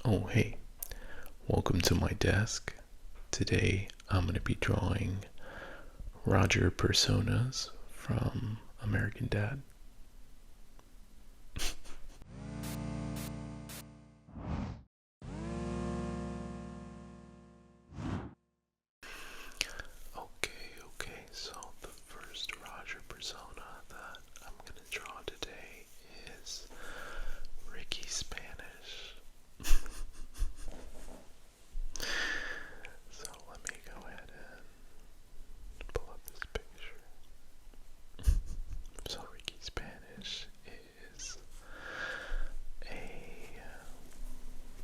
Oh, hey, welcome to my desk. Today I'm going to be drawing Roger personas from American Dad. Okay, so the first Roger persona that I'm going to draw today is Ricky Spanish. So let me go ahead and pull up this picture. So Ricky Spanish is a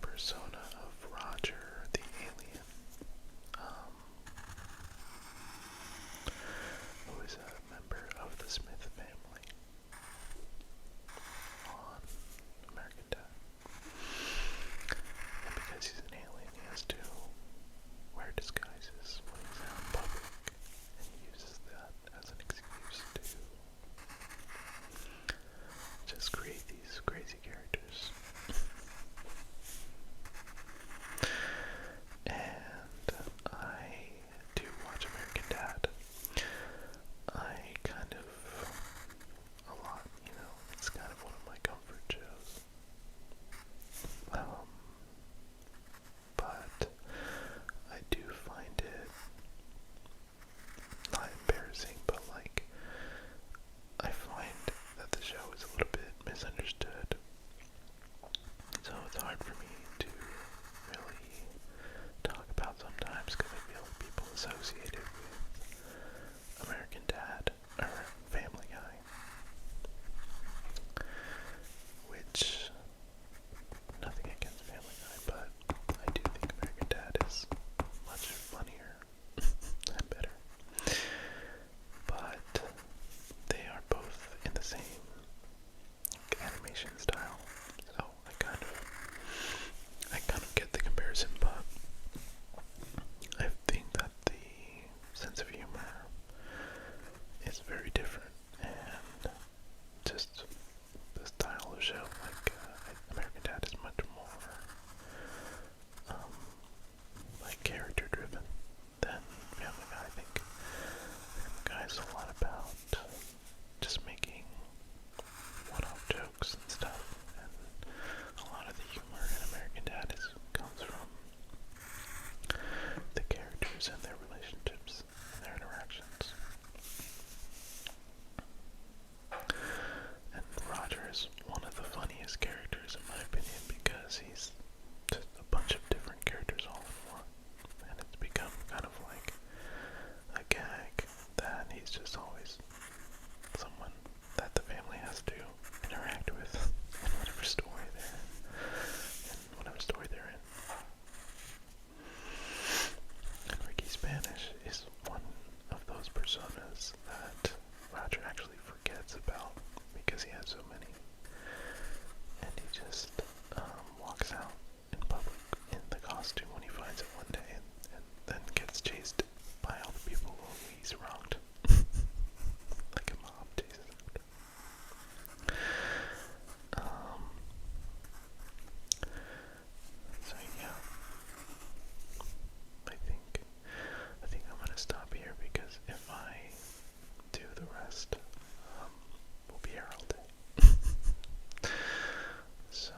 persona of Roger the alien, um, who is a member of the Smith family on American Dad. And because he's an alien, he has to wear disguises when he's out in public, and he uses that as an excuse to just create these crazy characters. And I do watch American Dad. I kind of, a lot, it's kind of one of my comfort shows. But I do find it not embarrassing, but like, I find that the show is a little bit misunderstood. So it's hard for me to really talk about sometimes because I feel like people associate it with American Dad or Family Guy, which, nothing against Family Guy, but I do think American Dad is much funnier and better. But they are both in the same animation style, so I kind of get the comparison, but I think that the sense of humor is very different, and just the style of show, like American Dad is much more like character driven than Family Guy. I think Family Guy is a lot about just making one-off jokes and stuff, and a lot of the humor in American Dad comes from the characters and their relationships and their interactions. And Roger is one of the funniest characters in my opinion because he's just a bunch of different characters all in one, and it's become kind of like a gag that he's just always someone that the family has to interact with in whatever story they're in. And Ricky Spanish is one of those personas that Roger actually forgets about because he has so many, and he just walks out in public in the costume when he finds it one day, and then gets chased by all the people who he's wronged. Like a mob chases after. So yeah, I think I'm gonna stop here because if I do the rest, we'll be here all day. So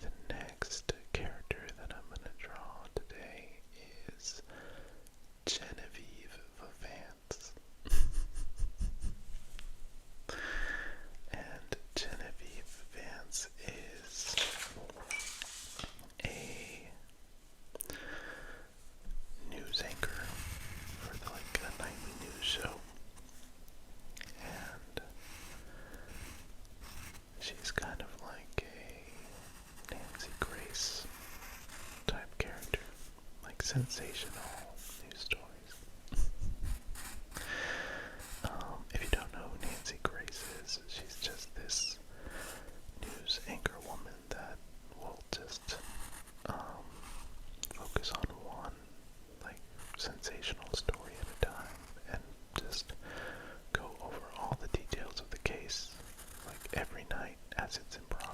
the next character that I'm gonna draw today is Genevieve Vance. And Genevieve Vance is a news anchor for a nightly news show, and she's kind of like a Nancy Grace type character, like sensational news stories. If you don't know who Nancy Grace is, she's just this news anchor woman that will just focus on one sensational story at a time and just go over all the details of the case every night as it's in progress.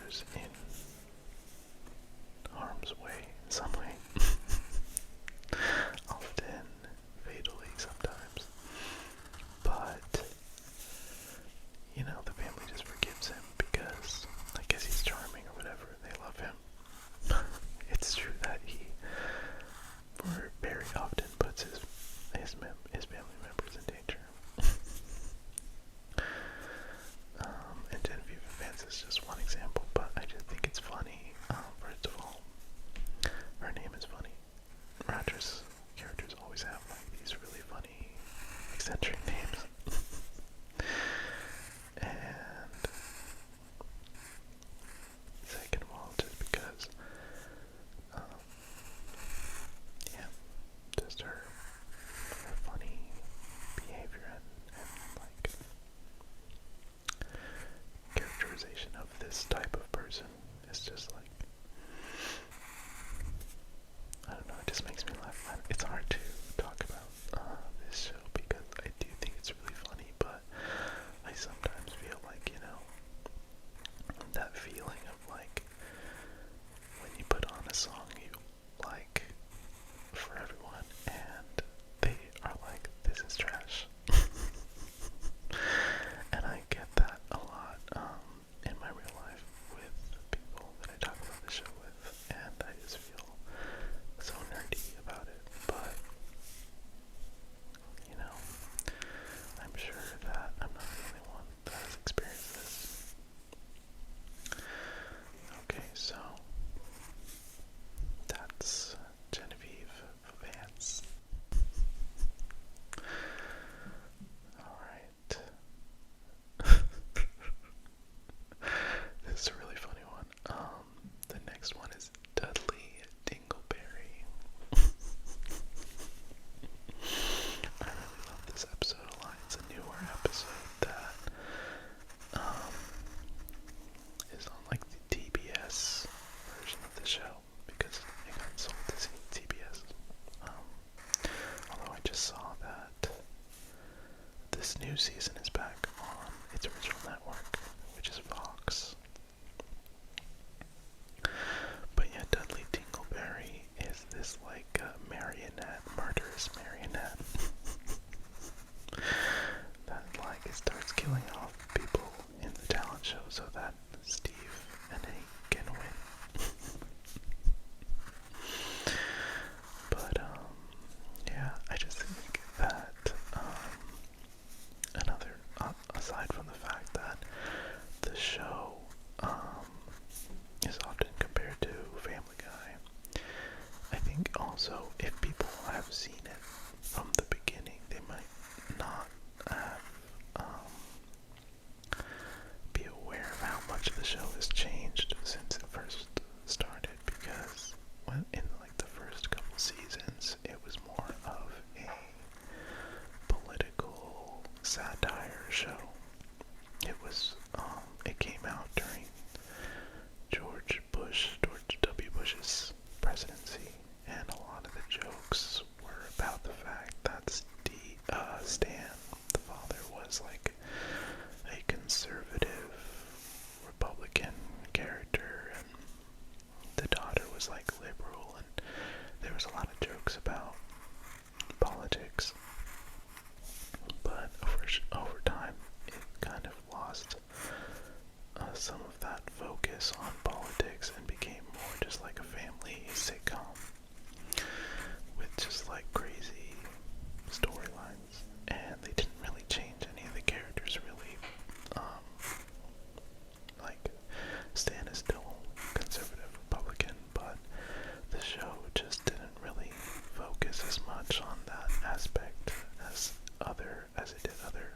characters in harm's way in some way. Often fatally sometimes. But, you know, the family just forgives him because I guess he's charming or whatever. They love him. It's true that he very often puts his family members in danger. And Genevieve Vance is just one example, but I just think it's funny. First of all, her name is funny. Ratchet's characters always have like these really funny, eccentric names. And second of all, just because, yeah, just her funny behavior and like characterization of this type of person is just like, I don't know, it just makes me laugh. It's hard to talk about this show because I do think it's really funny, but I sometimes feel like, you know, that feeling of like when you put on a song you like for everyone and they are like, this is trash. And I get that a lot in my real life with people that I talk about the show with, and I just feel so nerdy about it. But, you know, I'm sure that I'm not the only one that has experienced this. Okay, so that's Genevieve Vance. Alright. This is a really funny one. The next one is Dudley Dingleberry. I really love this episode a lot. It's a newer episode that is on like the TBS version of the show because it got sold to TBS. Although I just saw that this new season is back on its original network, which is Fox. But yeah, Dudley Dingleberry is this like marionette, murderous marionette that like starts killing off people in the talent show so that Steve and Hank can win. But yeah, I just think that another aside from the fact that the show is often compared to Family Guy, I think also if people have seen it from the beginning, they might not have be aware of how much the show has changed since it first started, because in like the first couple seasons it was more of a political satire show. It came out during George W. Bush's presidency, and a lot of the jokes were about the fact that Stan, the father, was like a conservative Republican character, and the daughter was like liberal, and there was a lot of jokes about politics. But over time, it kind of lost some of that focus on politics and became more just like a family sitcom with just like crazy storylines, and they didn't really change any of the characters really. Like Stan is still conservative Republican, but the show just didn't really focus as much on that aspect as it did other,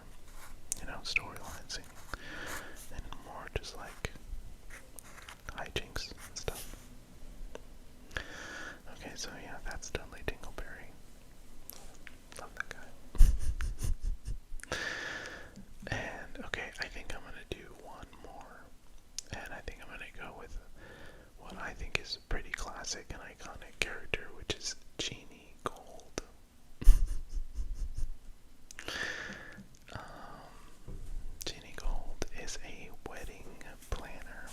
you know, storylines, and more just like hijinks and stuff. Okay, so yeah, that's Dudley Dingleberry. Love that guy. And okay, I think I'm gonna do one more, and I think I'm gonna go with what I think is a pretty classic and iconic character, which is Jeannie Gold. Jeannie Gold is a wedding planner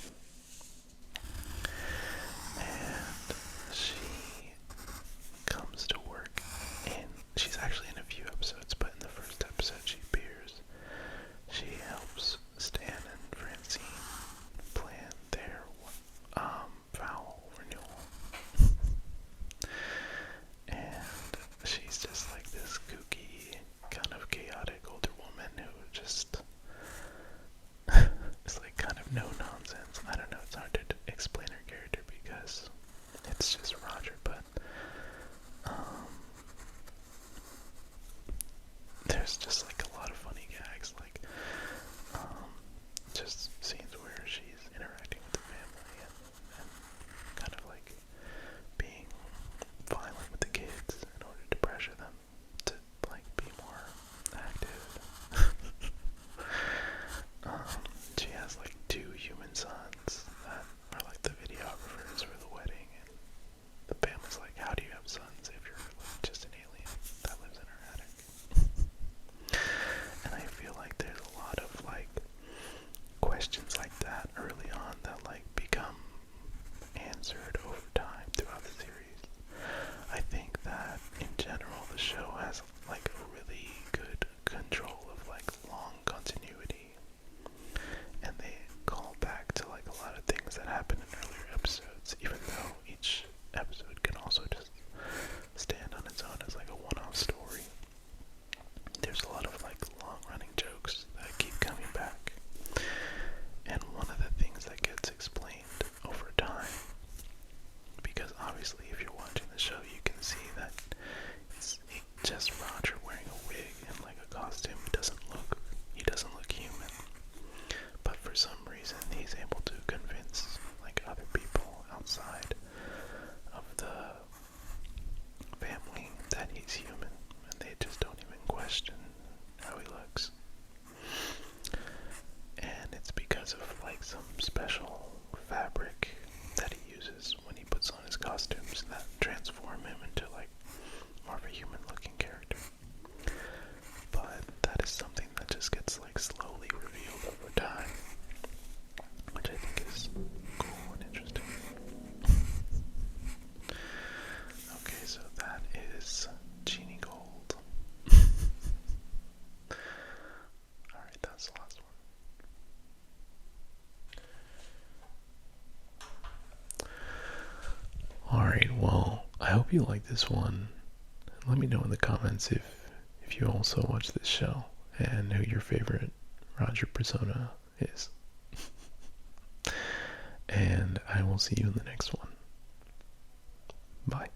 hope you like this one. Let me know in the comments if you also watch this show and who your favorite Roger persona is. And I will see you in the next one. Bye.